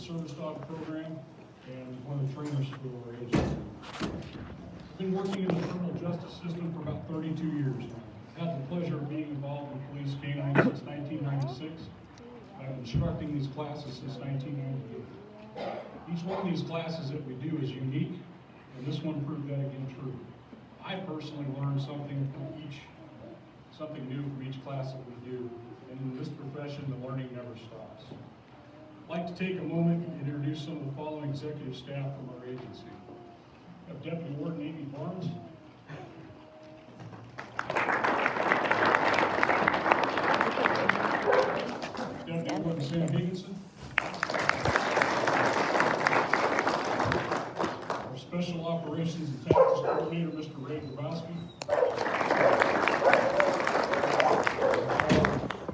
service dog program and one of the trainers for our agency. I've been working in the criminal justice system for about 32 years. I've had the pleasure of being involved in police K9 since 1996. I've been instructing these classes since 1998. Each one of these classes that we do is unique, and this one proved that again true. I personally learned something new from each class that we do, and in this profession, the learning never stops. I'd like to take a moment and introduce some of the following executive staff from our agency. We have Deputy Warden Amy Barnes, Deputy Warden Sam Higginson, our Special Operations and Tactics Coordinator, Mr. Ray Grabowski,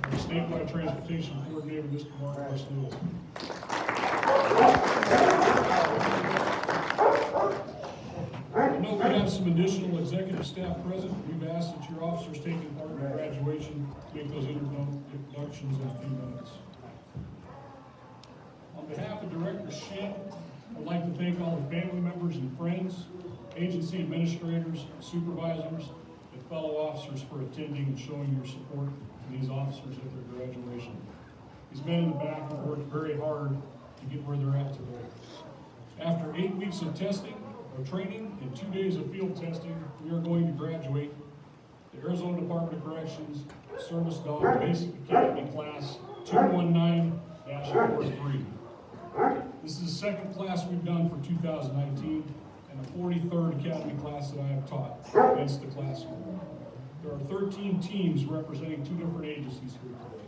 our Statewide Transportation Coordinator, Mr. Mark Lewis. I know we have some additional executive staff present. We've asked that your officers taking part in graduation make those introductions in a few minutes. On behalf of Director Schitt, I'd like to thank all the family members and friends, agency administrators, supervisors, and fellow officers for attending and showing your support to these officers at their graduation. These men in the back have worked very hard to get where they're at today. After 8 weeks of testing, of training, and 2 days of field testing, we are going to graduate the Arizona Department of Corrections Service Dog Basic Academy Class 219-43. This is the second class we've done for 2019 and the 43rd Academy class that I have taught against the class year. There are 13 teams representing 2 different agencies here today.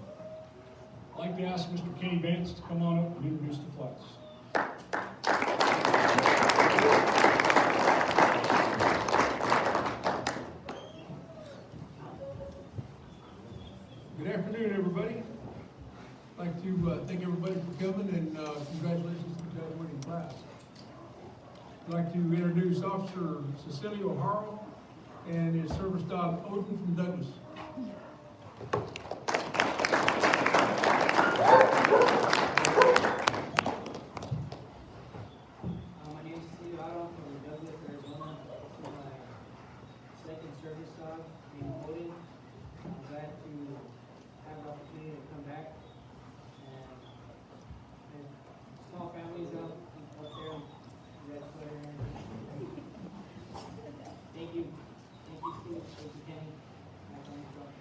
I'd like to ask Mr. Kenny Vance to come on up and introduce the class. Good afternoon, everybody. I'd like to thank everybody for coming and congratulations to the graduating class. I'd like to introduce Officer Cecilio Harrell and his service dog Odin from Douglas. My name is Cecilio Harrell from Douglas, Arizona. This is my second service dog named Odin. I'm glad to have the opportunity to come back. And small families up there in Red Square. Thank you. Thank you, Steve. Thank you, Kenny. Back on the truck.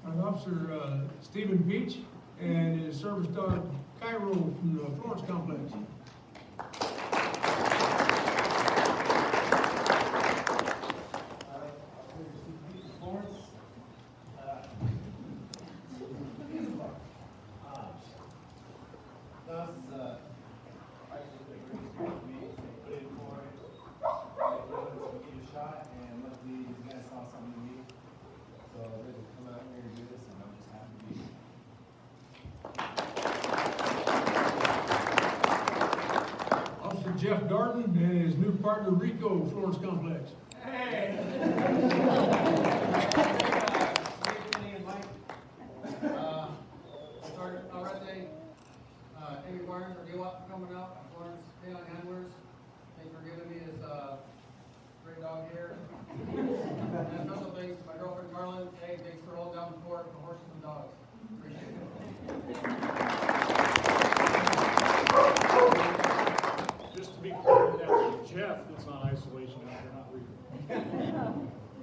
I'm Officer Stephen Beach and his service dog Cairo from the Florence Complex. Jeff Darden and his new partner Rico, Florence Complex. Hey! Sergeant Alrete, Amy Barnes, our DWAP coming up, Florence K9 Handlers. Thanks for giving me this great dog here. And special thanks to my girlfriend Carlin. Hey, thanks for holding down the fort for horses and dogs. Appreciate it. Just to be clear, that's Jeff that's on isolation after not Rico.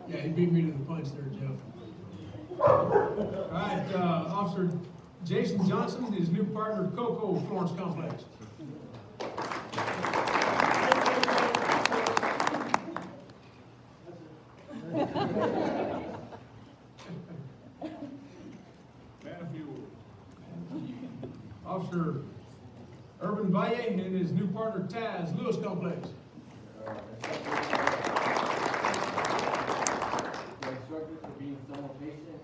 Yeah, he beat me to the punch there, Jeff. All right, Officer Jason Johnson, his new partner Coco, Florence Complex. Officer Urban Valle and his new partner Taz, Lewis Complex. Instructors for being so patient.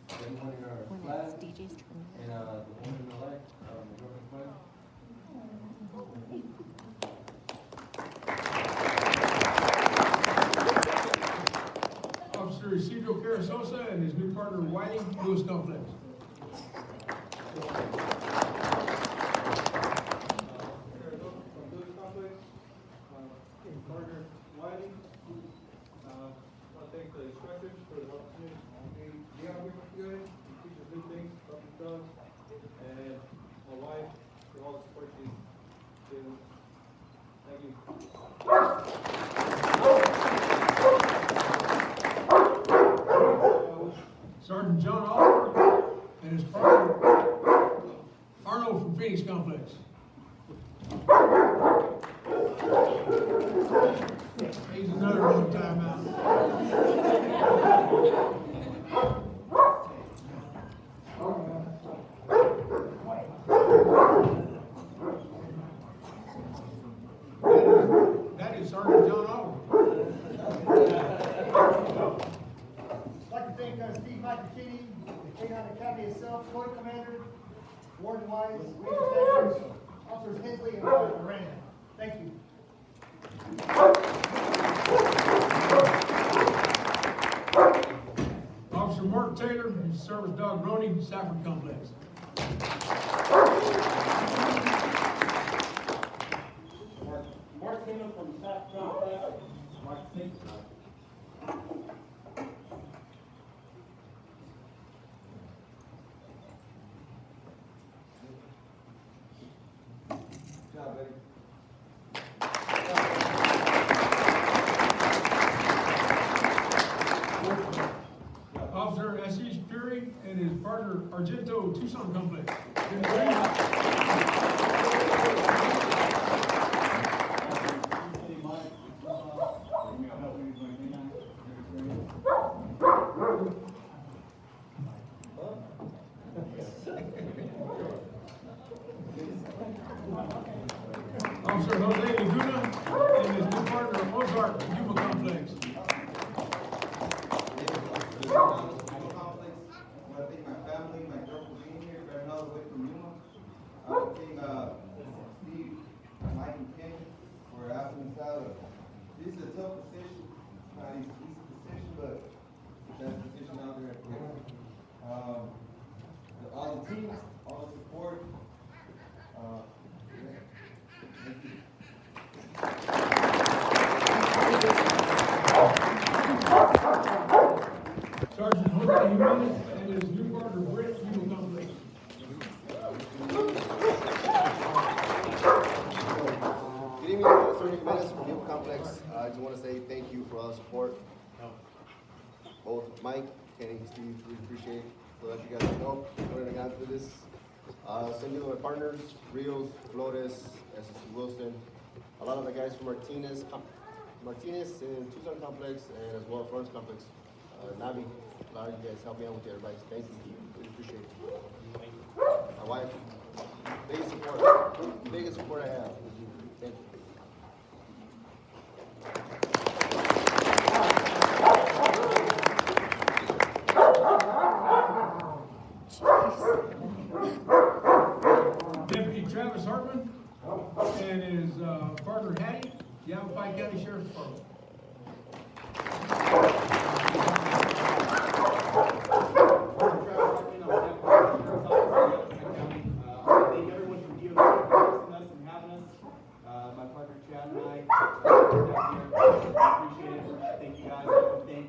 Everyone in our class DJ's turn. and the woman elect, Jordan Quinn. Officer Isidro Carasosa and his new partner Whiting, Lewis Complex. From Lewis Complex, partner Wiley. I thank the instructors for the opportunity to be out here with you guys, and teach us new things about themselves, and my wife for all the support she's given. Thank you. Sergeant John Oliver and his partner Arnold from Phoenix Complex. He's another long time out. That is Sergeant John Oliver. I'd like to thank Steve McAkee, the K9 Academy itself, Code Commander, Warden Wise, Ranger Sanders, Officers Hensley and Miranda. Thank you. Officer Mark Taylor, his service dog Ronnie, Safford Complex. Mark Taylor from South Carolina. Mark Taylor. Good job, buddy. Officer Ashish Puri and his partner Argento, Tucson Complex. Officer Jose Laguna and his new partner Ozark, Yuma Complex. Complex. I want to thank my family, my girl for being here, driving all the way from Yuma. I want to thank Steve, Mike, and Ken for asking us out. This is a tough position. It's not an easy position, but it's the best position out there. All the teams, all the support. Thank you. Sergeant Jose Jimenez and his new partner Britt, Yuma Complex. Good evening, Sergeant Jimenez from Naval Complex. I just want to say thank you for all the support. Both Mike, Kenny, Steve, really appreciate it. So that you guys know, we're gonna go through this. Send you to my partners, Rios, Flores, SSC Wilson, a lot of the guys from Martinez and Tucson Complex, and as well Florence Complex. Navi, a lot of you guys help me out with your advice. Thank you. Really appreciate it. My wife, biggest support I have is you. Thank you. Deputy Travis Hartman and his partner Hattie, Yavapai County Sheriff's Department. Thank everyone from DOC for hosting us and having us. My partner Chad and I appreciate it. Thank you guys. I want to thank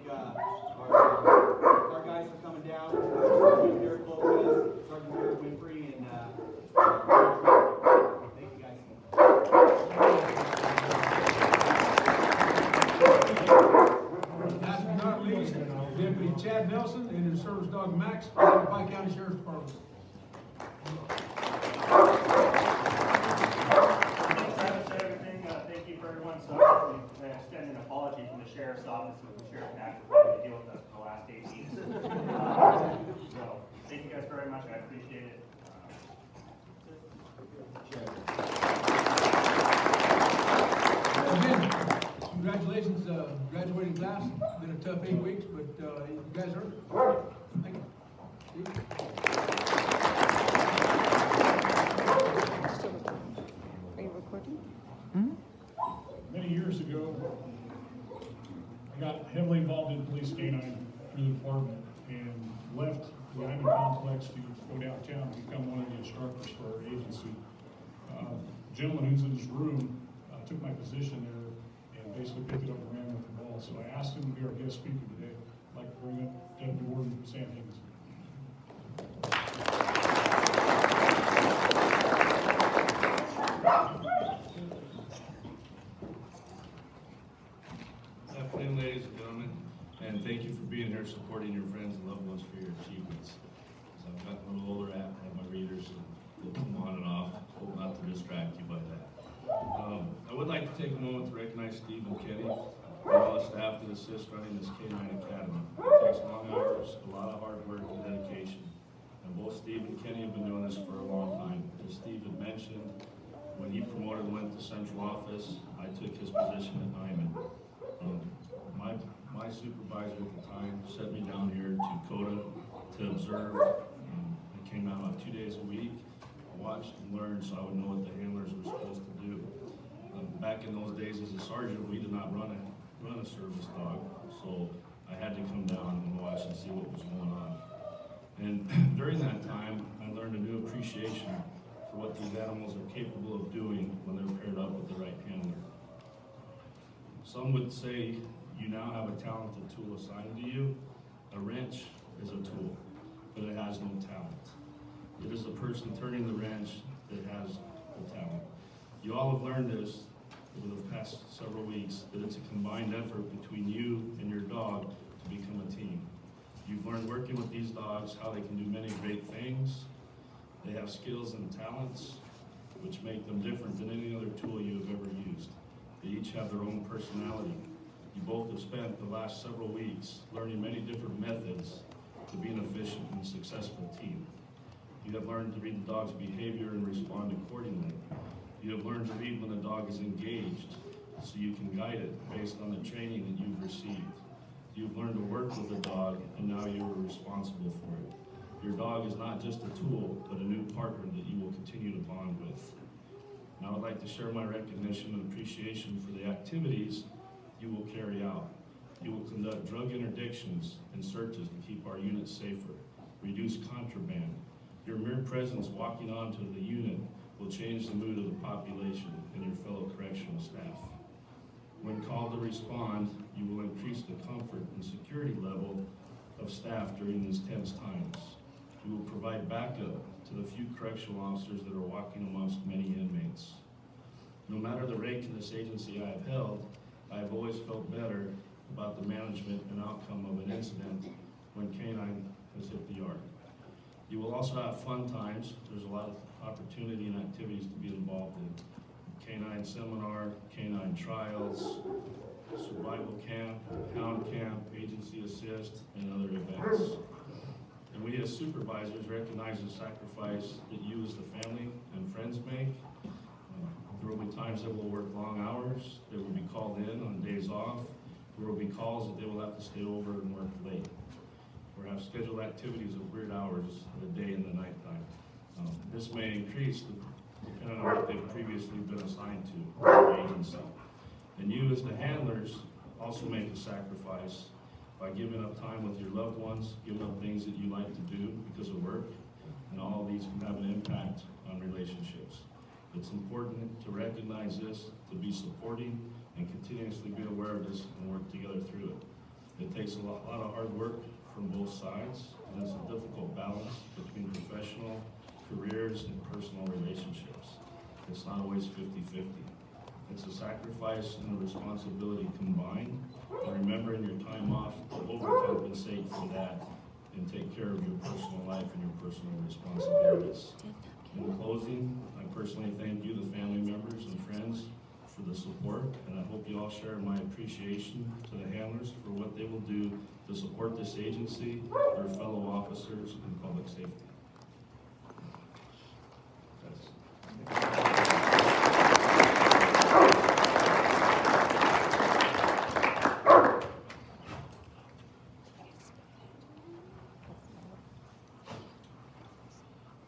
our guys for coming down. Sergeant Derek Lopez, Sergeant Derek Winfrey, and thank you guys. Last but not least, Deputy Chad Nelson and his service dog Max, Yavapai County Sheriff's Department. Travis said everything. Thank you for everyone. So I extend an apology from the sheriff's office with the sheriff and actor having to deal with us for the last 8 weeks. So thank you guys very much. I appreciate it. Again, congratulations, graduating class. Been a tough 8 weeks, but you guys earned it. Thank you. the department and left the Iman complex to go downtown and become one of the instructors for our agency. Gentleman who's in this room took my position there and basically picked it up and ran with the ball. So I asked him to be our guest speaker today. I'd like to bring up Deputy Warden Sam Higgins. Good afternoon, ladies and gentlemen, and thank you for being here, supporting your friends and loved ones for your achievements. As I've gotten a little older, I have my readers that come on and off. Hope not to distract you by that. I would like to take a moment to recognize Steve and Kenny and all the staff that assist running this K9 Academy. It takes long hours, a lot of hard work and dedication. And both Steve and Kenny have been doing this for a long time. As Steve had mentioned, when he promoted and went to central office, I took his position at Iman. My supervisor at the time sent me down here to CODA to observe. I came out about 2 days a week. I watched and learned so I would know what the handlers were supposed to do. Back in those days as a sergeant, we did not run a service dog, so I had to come down and watch and see what was going on. And during that time, I learned a new appreciation for what these animals are capable of doing when they're paired up with the right handler. Some would say you now have a talented tool assigned to you. A wrench is a tool, but it has no talent. It is the person turning the wrench that has the talent. You all have learned this over the past several weeks, that it's a combined effort between you and your dog to become a team. You've learned working with these dogs how they can do many great things. They have skills and talents which make them different than any other tool you have ever used. They each have their own personality. You both have spent the last several weeks learning many different methods to be an efficient and successful team. You have learned to read the dog's behavior and respond accordingly. You have learned to read when the dog is engaged so you can guide it based on the training that you've received. You've learned to work with the dog and now you are responsible for it. Your dog is not just a tool, but a new partner that you will continue to bond with. Now I would like to share my recognition and appreciation for the activities you will carry out. You will conduct drug interdictions and searches to keep our units safer, reduce contraband. Your mere presence walking onto the unit will change the mood of the population and your fellow correctional staff. When called to respond, you will increase the comfort and security level of staff during these tense times. You will provide backup to the few correctional officers that are walking amongst many inmates. No matter the rank in this agency I have held, I have always felt better about the management and outcome of an incident when K9 has hit the yard. You will also have fun times. There's a lot of opportunity and activities to be involved in. K9 seminar, K9 trials, survival camp, hound camp, agency assist, and other events. And we as supervisors recognize the sacrifice that you as the family and friends make. There will be times that we'll work long hours, they will be called in on days off, there will be calls that they will have to stay over and work late, or have scheduled activities of weird hours of the day and the nighttime. This may increase depending on what they've previously been assigned to the agency. And you as the handlers also make a sacrifice by giving up time with your loved ones, giving up things that you like to do because of work, and all of these can have an impact on relationships. It's important to recognize this, to be supporting, and continuously be aware of this and work together through it. It takes a lot of hard work from both sides, and it's a difficult balance between professional careers and personal relationships. It's not always 50-50. It's a sacrifice and a responsibility combined, and remembering your time off to overcompensate for that and take care of your personal life and your personal responsibilities. In closing, I personally thank you, the family members and friends, for the support, and I hope you all share my appreciation to the handlers for what they will do to support this agency, their fellow officers, and public safety.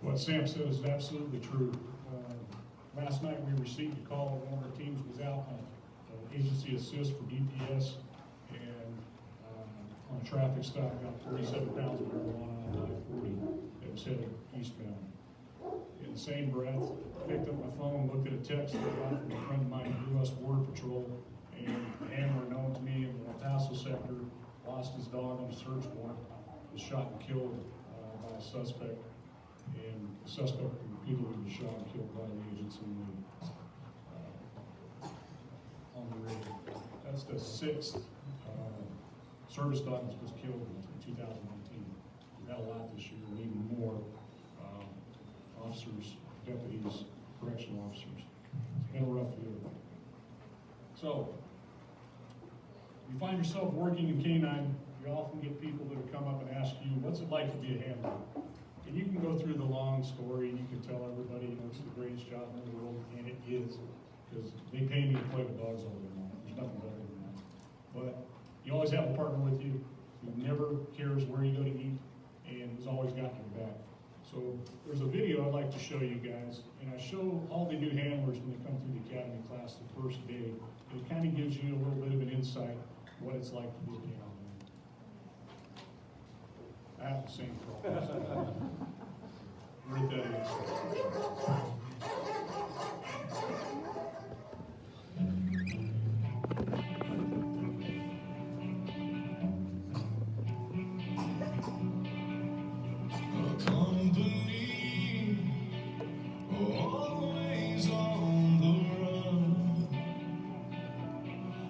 What Sam said is absolutely true. Last night we received a call, one of our teams was out on agency assist for DPS and on traffic stop, got 47 pounds of marijuana on I-40 that was heading eastbound. In the same breath, picked up my phone, looked at a text that I got from a friend of mine in U.S. Border Patrol, and a handler known to me in the El Paso sector lost his dog on a search warrant, was shot and killed by a suspect, and the suspect repeatedly was shot and killed by the agents on the raid. That's the 6th service dog that was killed in 2019. We've had a lot this year, and even more officers, deputies, correctional officers. It's been a rough year. So, you find yourself working in K9, you often get people that will come up and ask you, what's it like to be a handler? And you can go through the long story, and you can tell everybody, you know, it's the greatest job in the world, and it is, because they pay me to play with dogs all day long. There's nothing better than that. But you always have a partner with you who never cares where you go to eat, and has always got your back. So there's a video I'd like to show you guys, and I show all the new handlers when they come through the academy class the first day. It kind of gives you a little bit of an insight what it's like to be a handler. I have to sing for all this. Right that is. Always on the run,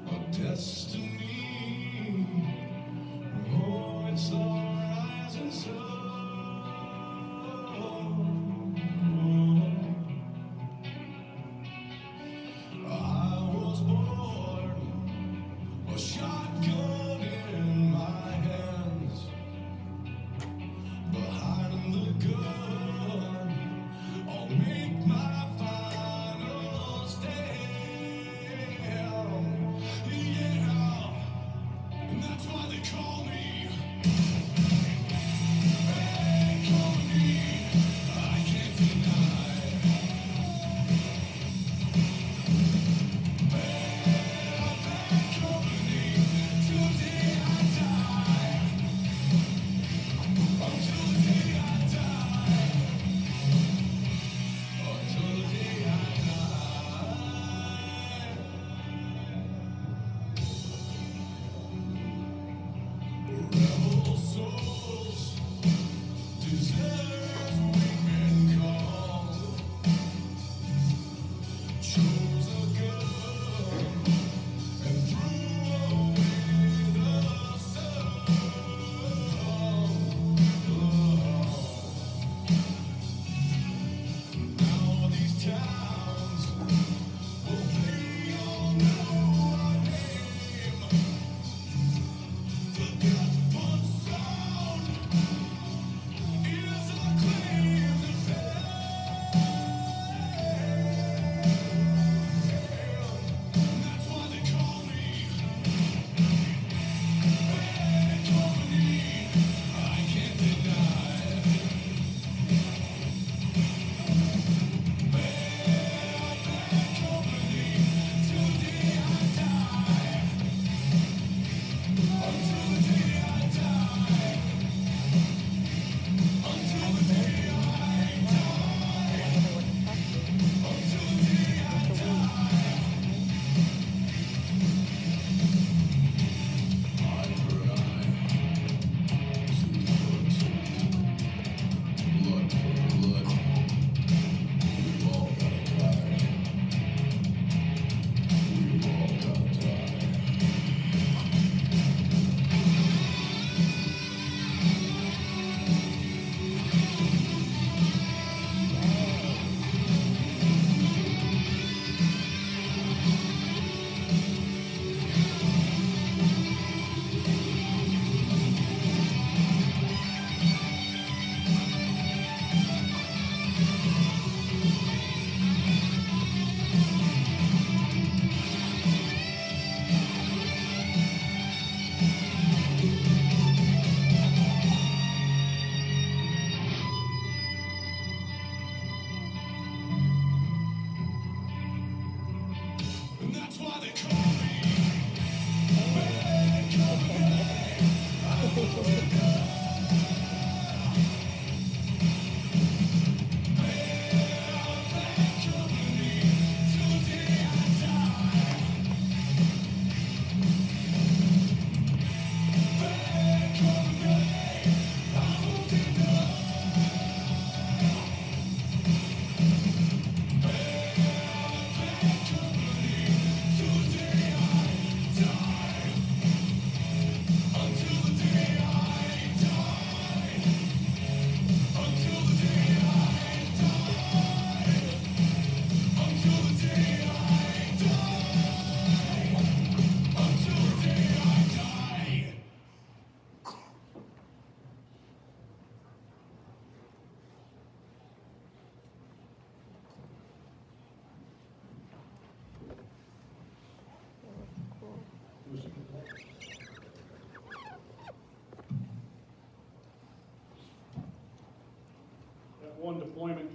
a destiny. Oh, it's the rising sun.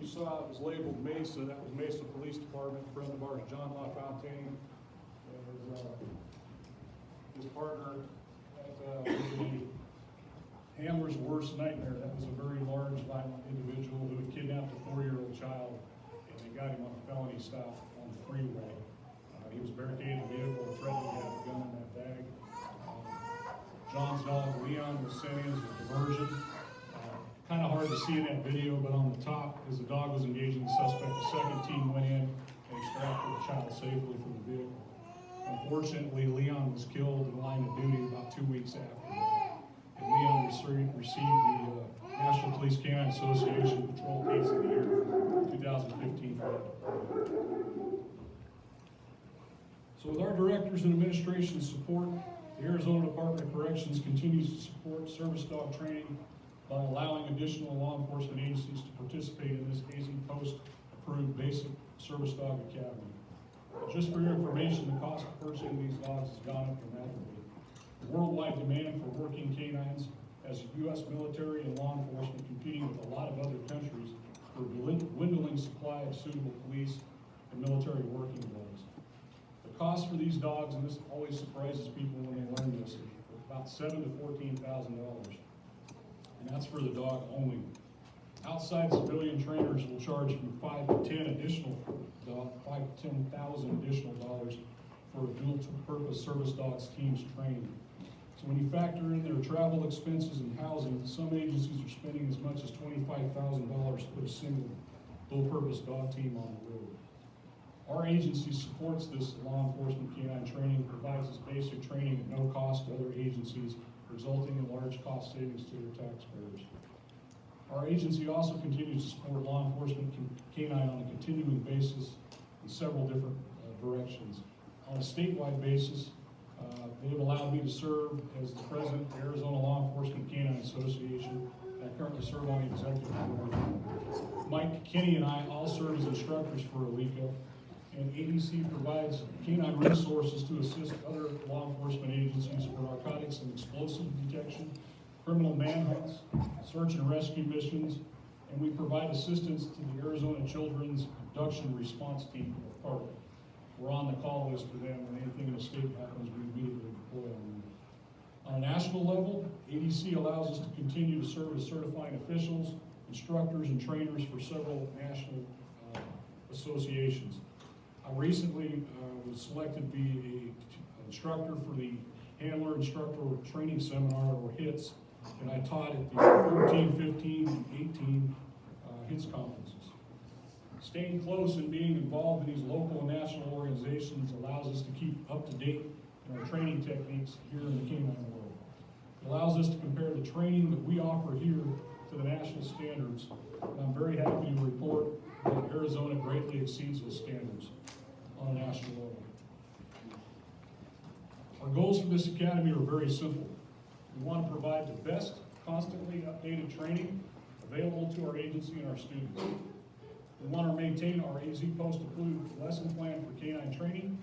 you saw, it was labeled Mesa. That was Mesa Police Department. A friend of ours, John LaFontaine, and his partner at the handler's worst nightmare. That was a very large, violent individual who had kidnapped a 4-year-old child, and they got him on a felony stop on the freeway. He was barricading the vehicle, threatening to have a gun in that bag. John's dog, Leon, was sent in as a diversion. Kind of hard to see in that video, but on the top, as the dog was engaging the suspect, the second team went in and extracted the child safely from the vehicle. Unfortunately, Leon was killed in the line of duty about 2 weeks after that. And Leon received the National Police K9 Association Patrol Case of the Year 2015 for that. So with our directors and administration support, the Arizona Department of Corrections continues to support service dog training by allowing additional law enforcement agencies to participate in this Hazing Post-approved basic service dog academy. Just for your information, the cost of purchasing these dogs has gone up dramatically. The worldwide demand for working canines has the U.S. military and law enforcement competing with a lot of other countries for a dwindling supply of suitable police and military working dogs. The cost for these dogs, and this always surprises people when they learn this, is about $7,000 to $14,000. And that's for the dog only. Outside civilian trainers will charge from $5,000 to $10,000 additional dollars for a dual-purpose service dogs teams training. So when you factor in their travel expenses and housing, some agencies are spending as much as $25,000 to put a single dual-purpose dog team on the road. Our agency supports this law enforcement canine training, provides this basic training at no cost to other agencies, resulting in large cost savings to their taxpayers. Our agency also continues to support law enforcement canine on a continuing basis in several different directions. On a statewide basis, they have allowed me to serve as the president of the Arizona Law Enforcement Canine Association. I currently serve on the executive board. Mike Kinney and I all serve as instructors for ALECA, and ADC provides canine resources to assist other law enforcement agencies for narcotics and explosive detection, criminal manhunts, search and rescue missions, and we provide assistance to the Arizona Children's Abduction Response Team, or PARC. We're on the call list for them, and anything in the state happens, we immediately deploy on them. On a national level, ADC allows us to continue to serve as certifying officials, instructors, and trainers for several national associations. I recently was selected to be an instructor for the Handler Instructor Training Seminar, or HITS, and I taught at the 14, 15, and 18 HITS conferences. Staying close and being involved in these local and national organizations allows us to keep up to date in our training techniques here in the canine world. It allows us to compare the training that we offer here to the national standards, and I'm very happy to report that Arizona greatly exceeds those standards on a national level. Our goals for this academy are very simple. We want to provide the best, constantly updated training available to our agency and our students. We want to maintain our AZ Post-approved lesson plan for canine training.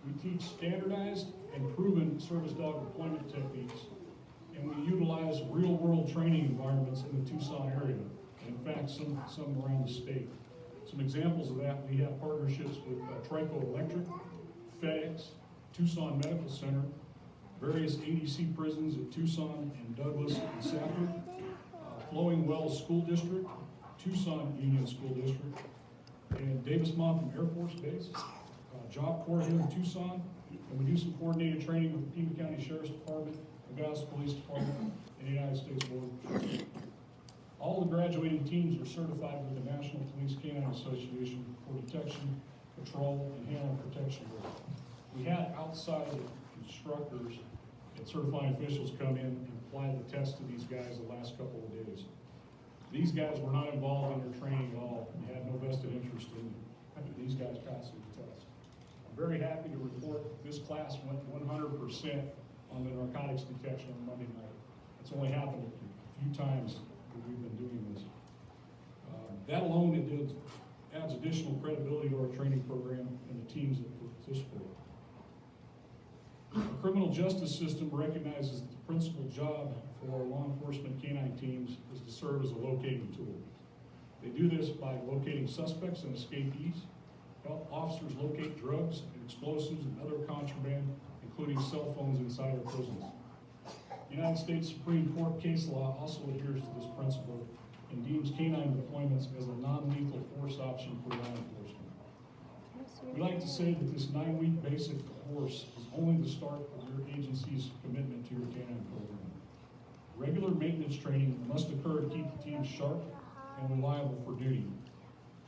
We teach standardized and proven service dog deployment techniques, and we utilize real-world training environments in the Tucson area, and in fact, some around the state. Some examples of that, we have partnerships with Trico Electric, FedEx, Tucson Medical Center, various ADC prisons at Tucson and Douglas and Safford, Flowing Wells School District, Tucson Union School District, and Davis-Monthan Air Force Base, Job Corps here in Tucson, and we do some coordinated training with the Pima County Sheriff's Department, Augusta Police Department, and the United States Border Patrol. All the graduating teams are certified with the National Police Canine Association for detection, patrol, and handler protection work. We had outside instructors and certifying officials come in and apply the test to these guys the last couple of days. These guys were not involved in their training at all and had no vested interest in these guys passing the test. I'm very happy to report that this class went 100% on the narcotics detection on Monday night. It's only happened a few times that we've been doing this. That alone adds additional credibility to our training program and the teams that participate. The criminal justice system recognizes that the principal job for our law enforcement canine teams is to serve as a locating tool. They do this by locating suspects and escapees, help officers locate drugs and explosives and other contraband, including cell phones inside our prisons. The United States Supreme Court case law also adheres to this principle and deems K9 deployments as a non-lethal force option for law enforcement. We like to say that this 9-week basic course is only the start of your agency's commitment to your K9 program. Regular maintenance training must occur to keep the team sharp and reliable for duty.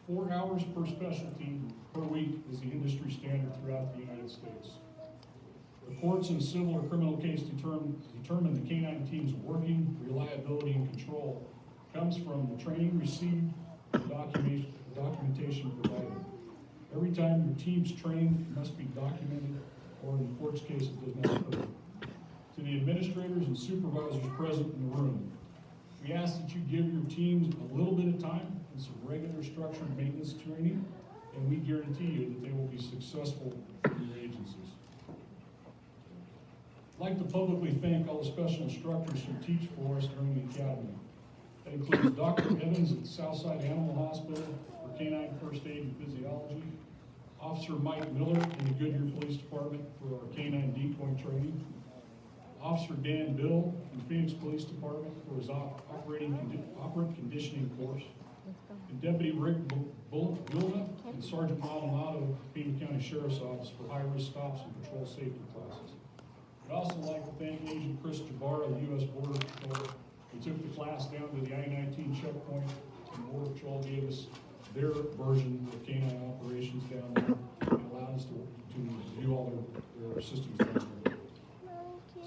4 hours per specialty per week is the industry standard throughout the United States. The courts in civil or criminal case determine the K9 team's working, reliability, and control comes from the training received and documentation provided. Every time your team's trained, it must be documented, or in the court's case, it does not occur. To the administrators and supervisors present in the room, we ask that you give your teams a little bit of time and some regular structured maintenance training, and we guarantee you that they will be successful in your agencies. I'd like to publicly thank all the special instructors who teach for us during the academy. That includes Dr. Evans at Southside Animal Hospital for K9 First Aid and Physiology, Officer Mike Miller in the Goodyear Police Department for our K9 decoy training, Officer Dan Bill in the Phoenix Police Department for his operant conditioning course, and Deputy Rick Bulna and Sergeant Maldonado at Pima County Sheriff's Office for high-risk stops and patrol safety classes. I'd also like to thank Agent Chris Jabara of the U.S. Border Patrol, who took the class down to the I-19 checkpoint, and Border Patrol gave us their version of K9 operations down there and allowed us to view all their systems down there.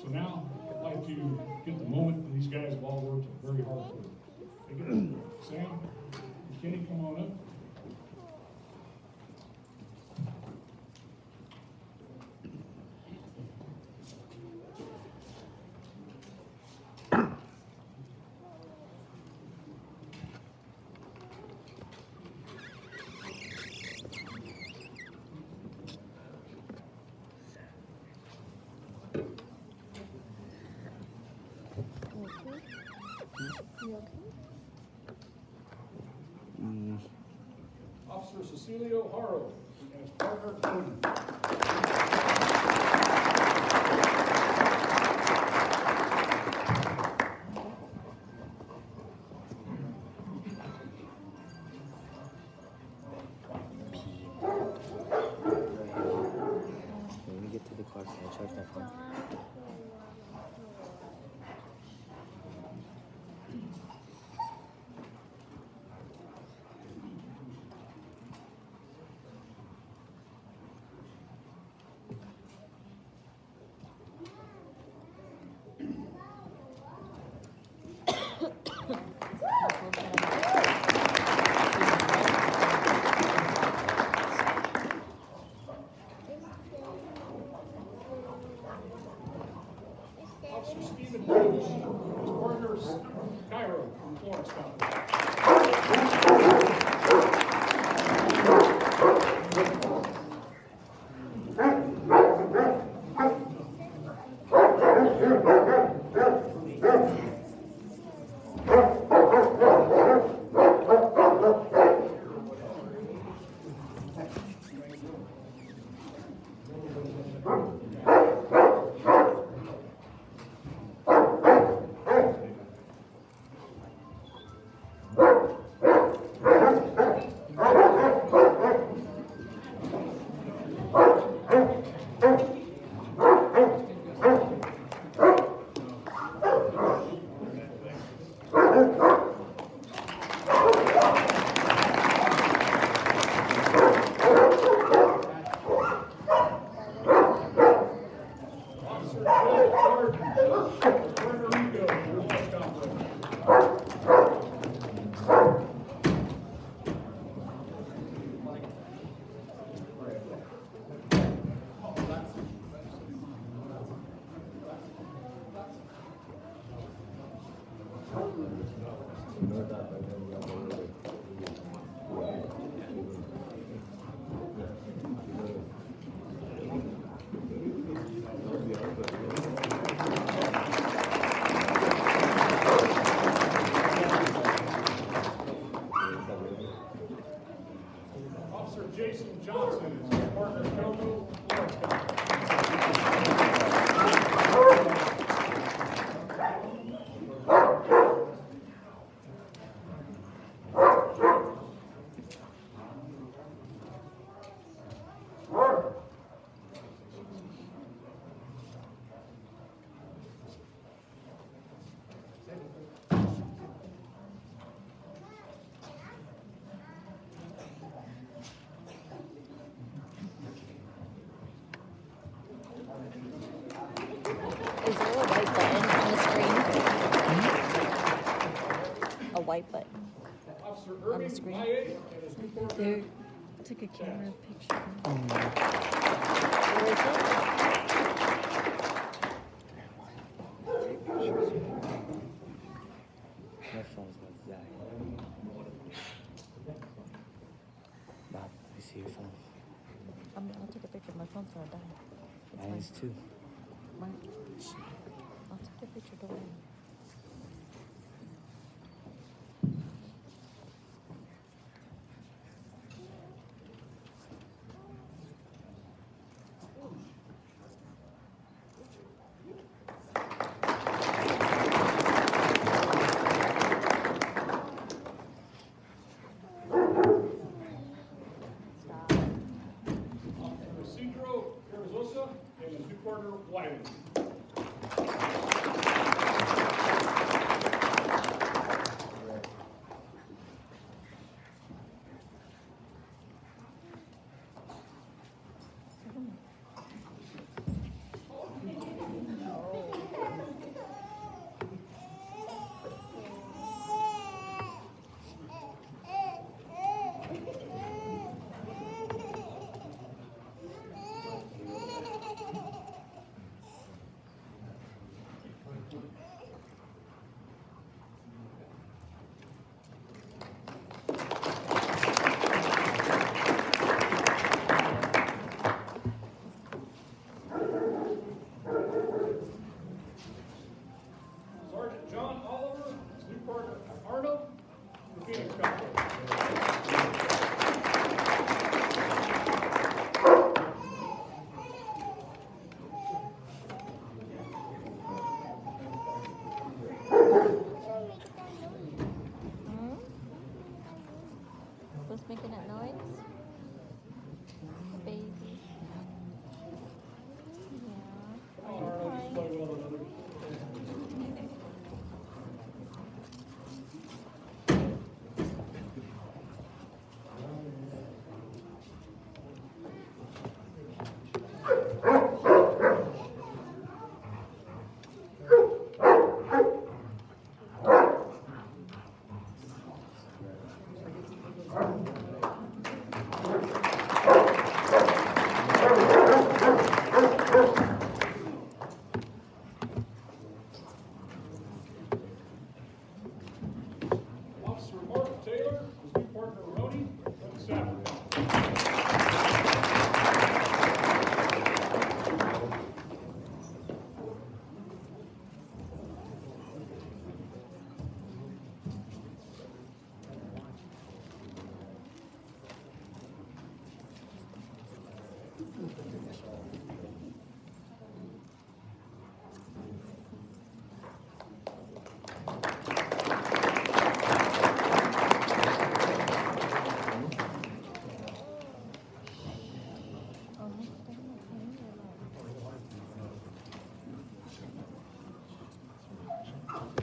So now, I'd like to get the moment that these guys have all worked very hard for. Sam, Kenny, come on up. Officer Cecilio Haro and his partner Cody. When we get to the car, can I charge my phone? Officer Stephen Page, his partner Cairo from Florence County. white button. Officer On the Irving screen. Maye and his new partner. There, I took a camera picture. Oh no. Where is it? My phone's about to die. Bob, I see your phone. I'll take a picture. My phone's gonna die. It's Mine is too. Mine. I'll take a picture. Don't worry. Stop. Officer Isidro Carrizosa and his new partner Wiley. Sergeant John Oliver, his new partner Arnold, the Phoenix Company. Hmm? Who's making that noise? The baby. Yeah. Come on, Arnold, just play with one another. Officer Mark Taylor, his new partner Roni, and the Safford.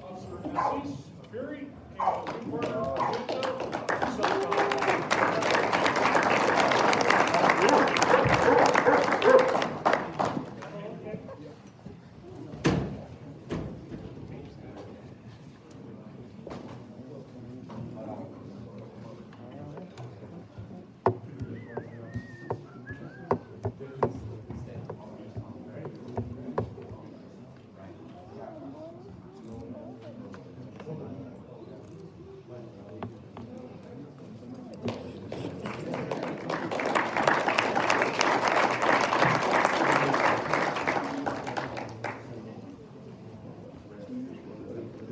Officer Assis Fury and his new partner Jacinto Salgado.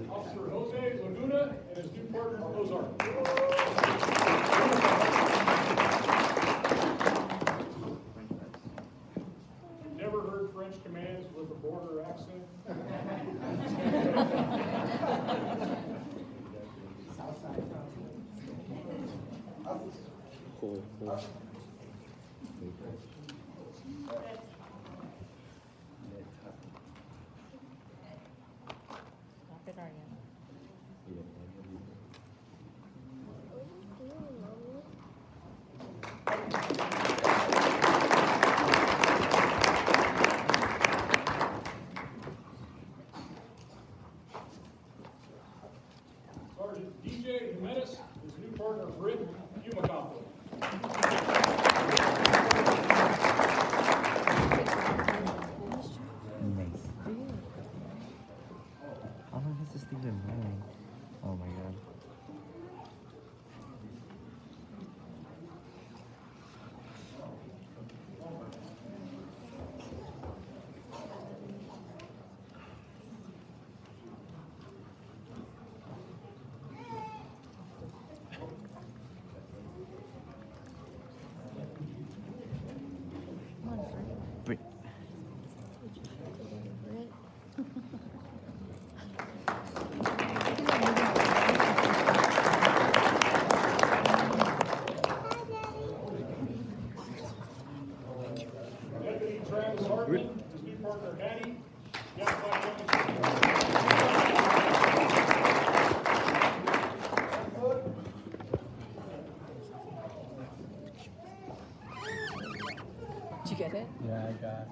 Officer Jose Laguna and his new partner Ozark. Never heard French commands with a border accent? Cool, cool. Stop it, Arya. Sergeant DJ Jimenez, his new partner BRIT, Humacopter. Nice. How long has this thing been running? Oh my god. Come on, Frank. Brit. Deputy Travis Hartman, his new partner Hattie. Did you get it? Yeah, I got it.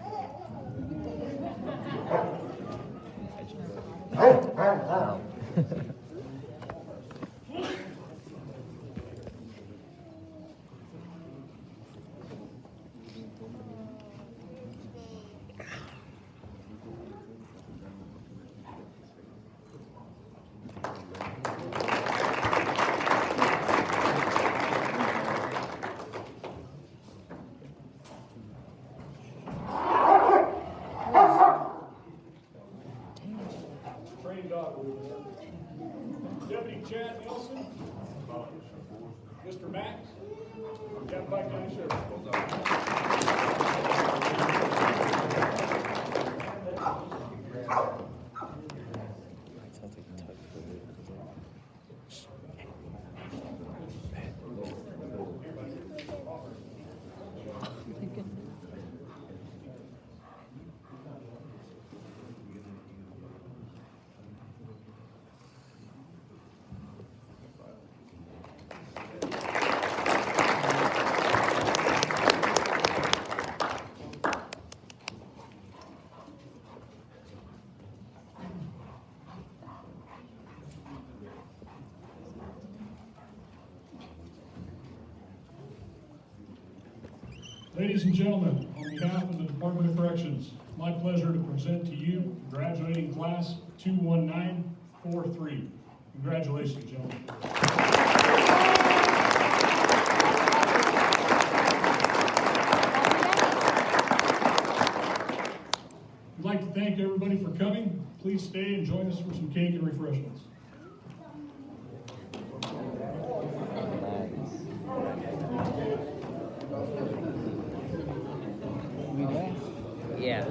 Trained dog over there. Deputy Chad Nelson. Mr. Max. Yavapai County Sheriff. Ladies and gentlemen, on behalf of the Department of Corrections, my pleasure to present to you graduating class 21943. Congratulations, gentlemen. We'd like to thank everybody for coming. Please stay and join us for some cake and refreshments. Yeah.